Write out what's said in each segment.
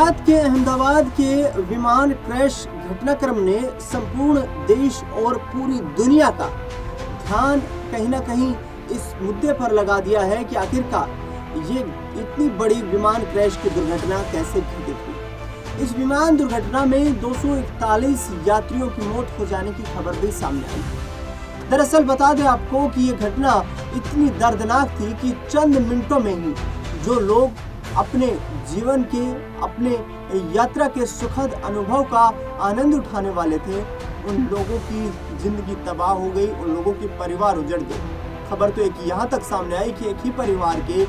गुजरात के अहमदाबाद के विमान क्रैश घटनाक्रम ने संपूर्ण देश और पूरी दुनिया का ध्यान कहीं ना कहीं इस मुद्दे पर लगा दिया है कि आखिरकार ये इतनी बड़ी विमान क्रैश की दुर्घटना कैसे घटित हुई। इस विमान दुर्घटना में 241 यात्रियों की मौत हो जाने की खबर भी सामने आई है। दरअसल बता दें आपको कि ये घटना इतनी दर्दनाक थी कि चंद मिनटों में ही जो लोग अपने जीवन के, अपने यात्रा के सुखद अनुभव का आनंद उठाने वाले थे, उन लोगों की जिंदगी तबाह हो गई, उन लोगों के परिवार उजड़ गए। खबर तो एक यहाँ तक सामने आई कि एक ही परिवार के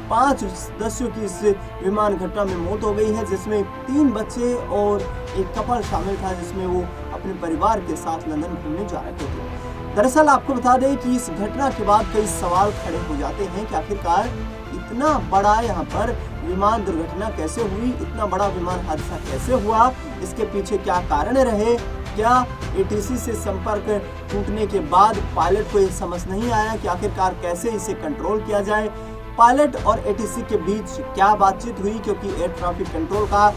5 सदस्यों की इस विमान घटना में मौत हो गई है, जिसमें 3 बच्चे और एक कपल शामिल था, जिसमें वो अपने परिवार के साथ लंदन घूमने जा रहे थे। दरअसल आपको बता दें कि इस घटना के बाद कई सवाल खड़े हो जाते हैं कि आखिरकार इतना बड़ा यहाँ पर विमान दुर्घटना कैसे हुई, इतना बड़ा विमान हादसा कैसे हुआ, इसके पीछे क्या कारण रहे, क्या एटीसी से संपर्क टूटने के बाद पायलट को ये समझ नहीं आया कि आखिरकार कैसे इसे कंट्रोल किया जाए। पायलट और एटीसी के बीच क्या बातचीत हुई, क्योंकि एयर ट्रैफिक कंट्रोल का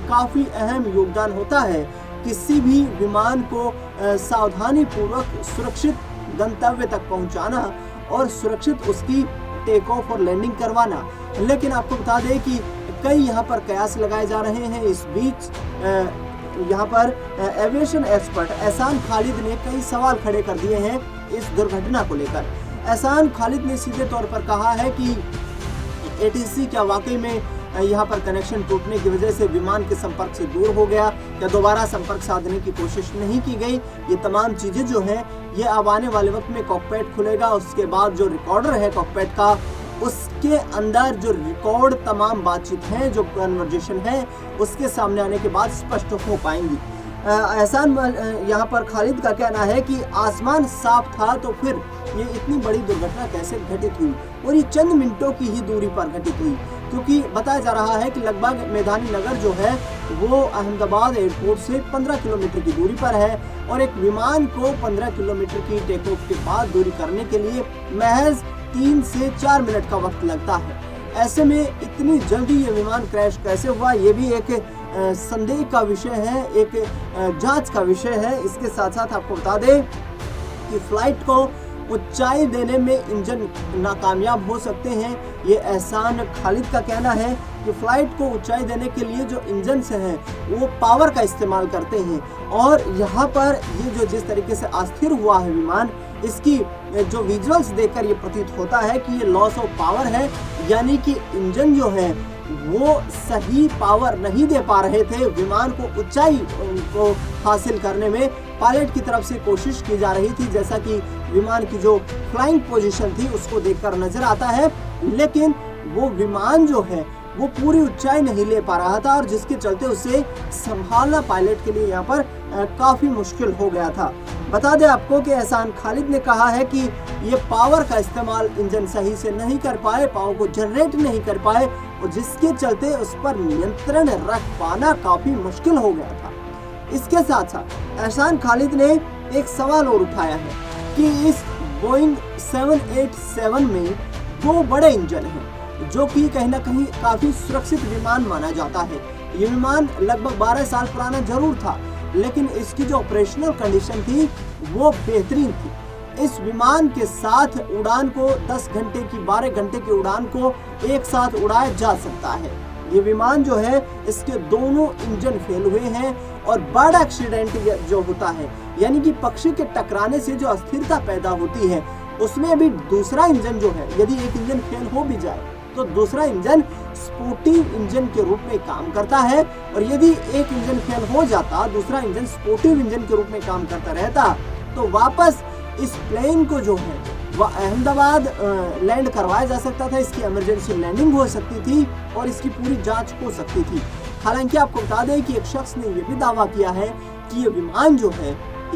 काफी अहम योगदान होता है किसी भी विमान को सावधानी पूर्वक सुरक्षित गंतव्य तक पहुंचाना और सुरक्षित उसकी टेक ऑफ और लैंडिंग करवाना। लेकिन आपको बता दें कि कई यहाँ पर कयास लगाए जा रहे हैं। इस बीच यहाँ पर एविएशन एक्सपर्ट एहसान खालिद ने कई सवाल खड़े कर दिए हैं इस दुर्घटना को लेकर। एहसान खालिद ने सीधे तौर पर कहा है कि एटीसी क्या वाकई में यहाँ पर कनेक्शन टूटने की वजह से विमान के संपर्क से दूर हो गया, या दोबारा संपर्क साधने की कोशिश नहीं की गई। ये तमाम चीजें जो हैं ये अब आने वाले वक्त में कॉकपिट खुलेगा, उसके बाद जो रिकॉर्डर है कॉकपिट का, उसके अंदर जो रिकॉर्ड तमाम बातचीत है, जो कन्वर्जेशन है, उसके सामने आने के बाद स्पष्ट हो पाएंगी। एहसान यहाँ पर खालिद का कहना है कि आसमान साफ था तो फिर ये इतनी बड़ी दुर्घटना कैसे घटित हुई, और ये चंद मिनटों की ही दूरी पर घटित हुई, क्योंकि बताया जा रहा है कि लगभग मैदानी नगर जो है वो अहमदाबाद एयरपोर्ट से 15 किलोमीटर की दूरी पर है, और एक विमान को 15 किलोमीटर की टेक ऑफ के बाद दूरी करने के लिए महज 3 से 4 मिनट का वक्त लगता है। ऐसे में इतनी जल्दी ये विमान क्रैश कैसे हुआ, ये भी एक संदेह का विषय है, एक जांच का विषय है। इसके साथ साथ आपको बता दें कि फ्लाइट को ऊंचाई देने में इंजन नाकामयाब हो सकते हैं। ये एहसान खालिद का कहना है कि फ्लाइट को ऊंचाई देने के लिए जो इंजन से हैं वो पावर का इस्तेमाल करते हैं, और यहाँ पर ये जो जिस तरीके से अस्थिर हुआ है विमान, इसकी जो विजुअल्स देखकर ये प्रतीत होता है कि ये लॉस ऑफ पावर है, यानी कि इंजन जो है वो सही पावर नहीं दे पा रहे थे। विमान को ऊंचाई को हासिल करने में पायलट की तरफ से कोशिश की जा रही थी, जैसा कि विमान की जो फ्लाइंग पोजीशन थी उसको देखकर नजर आता है, लेकिन वो विमान जो है वो पूरी ऊंचाई नहीं ले पा रहा था, और जिसके चलते उसे संभालना पायलट के लिए यहाँ पर काफी मुश्किल हो गया था। बता दें आपको कि एहसान खालिद ने कहा है कि ये पावर का इस्तेमाल इंजन सही से नहीं कर पाए, पावर को जनरेट नहीं कर पाए, और जिसके चलते उस पर नियंत्रण रख पाना काफी मुश्किल हो गया था। इसके साथ साथ एहसान खालिद ने एक सवाल और उठाया है कि इस बोइंग 787 में 2 बड़े इंजन हैं, जो कि कहीं ना कहीं काफी सुरक्षित विमान माना जाता है। ये विमान लगभग 12 साल पुराना जरूर था, लेकिन इसकी जो ऑपरेशनल कंडीशन थी वो बेहतरीन थी। इस विमान के साथ उड़ान को 10 घंटे की 12 घंटे की उड़ान को एक साथ उड़ाया जा सकता है। ये विमान जो है इसके दोनों इंजन फेल हुए हैं, और बर्ड एक्सीडेंट जो होता है, यानी कि पक्षी के टकराने से जो अस्थिरता पैदा होती है, उसमें भी दूसरा इंजन जो है, यदि एक इंजन फेल हो भी जाए तो दूसरा इंजन स्पोर्टिव इंजन के रूप में काम करता है, और यदि एक इंजन फेल हो जाता, दूसरा इंजन स्पोर्टिव इंजन के रूप में काम करता रहता, तो वापस इस प्लेन को जो है वह अहमदाबाद लैंड करवाया जा सकता था, इसकी इमरजेंसी लैंडिंग हो सकती थी और इसकी पूरी जांच हो सकती थी। हालांकि आपको बता दें कि एक शख्स ने यह भी दावा किया है कि ये विमान जो है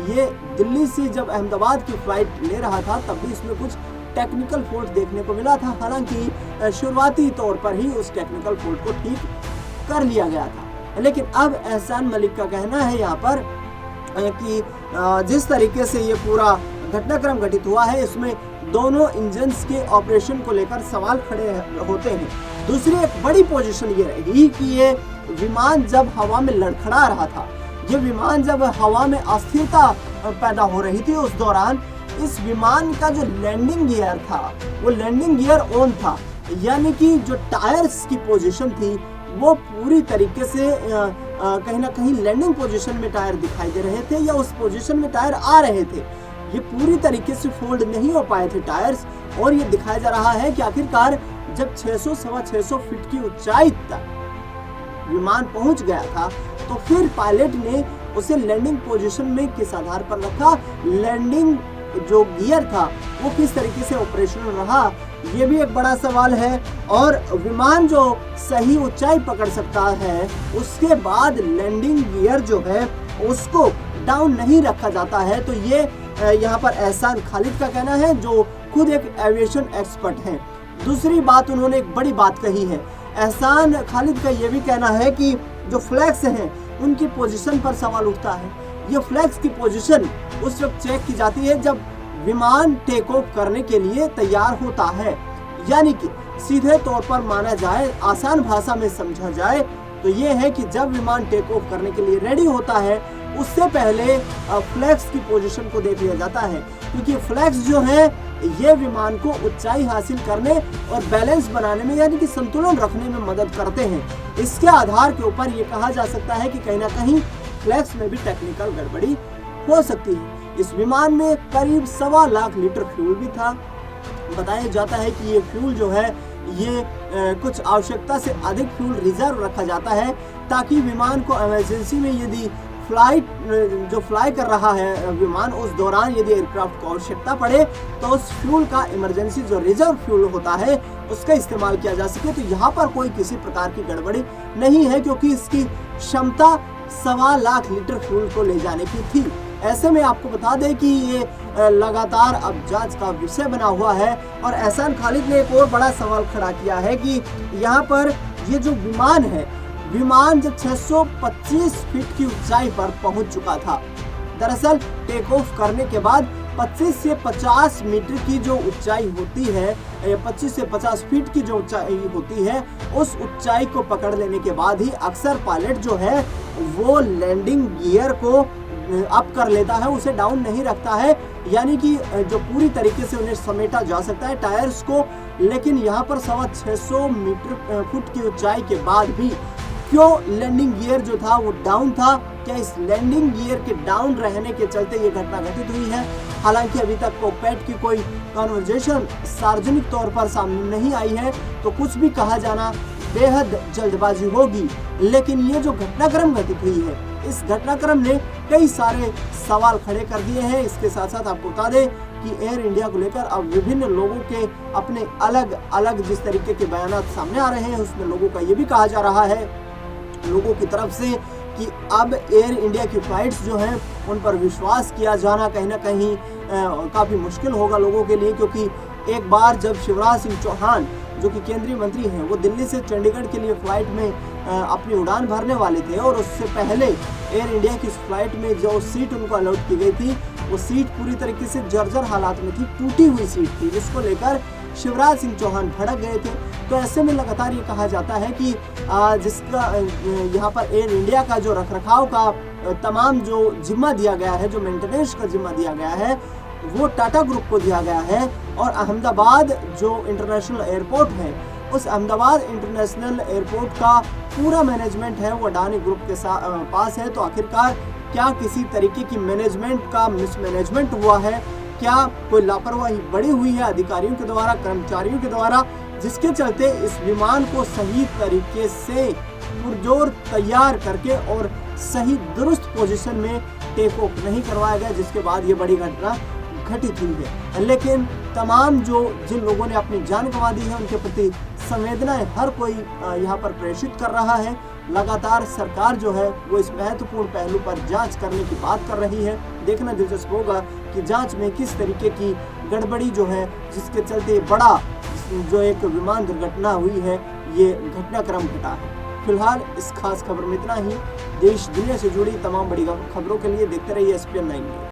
ये दिल्ली से जब अहमदाबाद की फ्लाइट ले रहा था तब भी इसमें कुछ टेक्निकल फॉल्ट देखने को मिला था। हालांकि शुरुआती तौर पर ही उस टेक्निकल फॉल्ट को ठीक कर लिया गया था, लेकिन अब एहसान मलिक का कहना है यहाँ पर कि जिस तरीके से ये पूरा घटनाक्रम घटित हुआ है, इसमें दोनों इंजन्स के ऑपरेशन को लेकर सवाल खड़े होते हैं। दूसरी एक बड़ी पोजीशन ये रही कि ये विमान जब हवा में लड़खड़ा रहा था, ये विमान जब हवा में अस्थिरता पैदा हो रही थी, उस दौरान इस विमान का जो लैंडिंग गियर था वो लैंडिंग गियर ऑन था, यानी कि जो टायर्स की पोजीशन थी वो पूरी तरीके से कहीं ना कहीं लैंडिंग पोजीशन में टायर दिखाई दे रहे थे या उस पोजीशन में टायर आ रहे थे। ये पूरी तरीके से फोल्ड नहीं हो पाए थे टायर्स, और ये दिखाया जा रहा है कि आखिरकार जब 600-650 फीट की ऊंचाई तक विमान पहुंच गया था तो फिर पायलट ने उसे लैंडिंग पोजीशन में किस आधार पर रखा, लैंडिंग जो गियर था वो किस तरीके से ऑपरेशनल रहा, ये भी एक बड़ा सवाल है। और विमान जो सही ऊंचाई पकड़ सकता है उसके बाद लैंडिंग गियर जो है उसको डाउन नहीं रखा जाता है। तो ये यहाँ पर एहसान खालिद का कहना है, जो खुद एक एविएशन एक्सपर्ट हैं। दूसरी बात उन्होंने एक बड़ी बात कही है, एहसान खालिद का ये भी कहना है कि जो फ्लैग्स हैं उनकी पोजीशन पर सवाल उठता है। ये फ्लैग्स की पोजीशन उस वक्त चेक की जाती है जब विमान टेक ऑफ करने के लिए तैयार होता है, यानी कि सीधे तौर पर माना जाए, आसान भाषा में समझा जाए तो ये है कि जब विमान टेक ऑफ करने के लिए रेडी होता है उससे पहले फ्लैग्स की पोजीशन को देख लिया जाता है, क्योंकि फ्लैग्स जो है ये विमान को ऊंचाई हासिल करने और बैलेंस बनाने में यानी कि संतुलन रखने में मदद करते हैं। इसके आधार के ऊपर ये कहा जा सकता है कि कहीं ना कहीं फ्लैग्स में भी टेक्निकल गड़बड़ी हो सकती है। इस विमान में करीब 1.25 लाख लीटर फ्यूल भी था। बताया जाता है कि ये फ्यूल जो है ये कुछ आवश्यकता से अधिक फ्यूल रिजर्व रखा जाता है ताकि विमान को इमरजेंसी में यदि जो फ्लाई कर रहा है विमान, उस दौरान यदि एयरक्राफ्ट को आवश्यकता पड़े तो उस फ्यूल का इमरजेंसी जो रिजर्व फ्यूल होता है उसका इस्तेमाल किया जा सके। तो यहाँ पर कोई किसी प्रकार की गड़बड़ी नहीं है, क्योंकि इसकी क्षमता 1.25 लाख लीटर फ्यूल को ले जाने की थी। ऐसे में आपको बता दें कि ये लगातार अब जांच का विषय बना हुआ है। और एहसान खालिद ने एक और बड़ा सवाल खड़ा किया है कि यहाँ पर ये जो विमान है, विमान जब 625 फीट की ऊंचाई पर पहुंच चुका था। दरअसल टेक ऑफ करने के बाद 25 से 50 मीटर की जो ऊंचाई होती है, 25 से 50 फीट की जो ऊंचाई होती है, उस ऊंचाई को पकड़ लेने के बाद ही अक्सर पायलट जो है वो लैंडिंग गियर को अप कर लेता है, उसे डाउन नहीं रखता है, यानी कि जो पूरी तरीके से उन्हें समेटा जा सकता है टायर्स को। लेकिन यहाँ पर 650 फुट की ऊंचाई के बाद भी क्यों लैंडिंग गियर जो था वो डाउन था? क्या इस लैंडिंग गियर के डाउन रहने के चलते ये घटना घटित हुई है? हालांकि अभी तक कॉकपिट की कोई कन्वर्सेशन सार्वजनिक तौर पर सामने नहीं आई है, तो कुछ भी कहा जाना बेहद जल्दबाजी होगी। लेकिन ये जो घटनाक्रम घटित हुई है, इस घटनाक्रम ने कई सारे सवाल खड़े कर दिए हैं। इसके साथ साथ आपको बता दें कि एयर इंडिया को लेकर अब विभिन्न लोगों के अपने अलग अलग जिस तरीके के बयान सामने आ रहे हैं, उसमें लोगों का ये भी कहा जा रहा है लोगों की तरफ से कि अब एयर इंडिया की फ्लाइट्स जो हैं उन पर विश्वास किया जाना कहीं ना कहीं काफ़ी मुश्किल होगा लोगों के लिए, क्योंकि एक बार जब शिवराज सिंह चौहान जो कि केंद्रीय मंत्री हैं वो दिल्ली से चंडीगढ़ के लिए फ्लाइट में अपनी उड़ान भरने वाले थे, और उससे पहले एयर इंडिया की फ्लाइट में जो सीट उनको अलॉट की गई थी वो सीट पूरी तरीके से जर्जर हालात में थी, टूटी हुई सीट थी, जिसको लेकर शिवराज सिंह चौहान भड़क गए थे। तो ऐसे में लगातार ये कहा जाता है कि जिसका यहाँ पर एयर इंडिया का जो रखरखाव का तमाम जो जिम्मा दिया गया है, जो मेंटेनेंस का जिम्मा दिया गया है, वो टाटा ग्रुप को दिया गया है। और अहमदाबाद जो इंटरनेशनल एयरपोर्ट है, उस अहमदाबाद इंटरनेशनल एयरपोर्ट का पूरा मैनेजमेंट है वो अडानी ग्रुप के पास है। तो आखिरकार क्या किसी तरीके की मैनेजमेंट का मिसमैनेजमेंट हुआ है? क्या कोई लापरवाही बड़ी हुई है अधिकारियों के द्वारा, कर्मचारियों के द्वारा, जिसके चलते इस विमान को सही तरीके से पुरजोर तैयार करके और सही दुरुस्त पोजीशन में टेक ऑफ नहीं करवाया गया, जिसके बाद ये बड़ी घटना घटित हुई है। लेकिन तमाम जिन लोगों ने अपनी जान गंवा दी है उनके प्रति संवेदनाएं हर कोई यहाँ पर प्रेषित कर रहा है। लगातार सरकार जो है वो इस महत्वपूर्ण पहलू पर जांच करने की बात कर रही है। देखना दिलचस्प होगा कि जांच में किस तरीके की गड़बड़ी जो है जिसके चलते बड़ा जो एक विमान दुर्घटना हुई है ये घटनाक्रम घटा है। फिलहाल इस खास खबर में इतना ही। देश दुनिया से जुड़ी तमाम बड़ी खबरों के लिए देखते रहिए SPN 9 न्यूज़।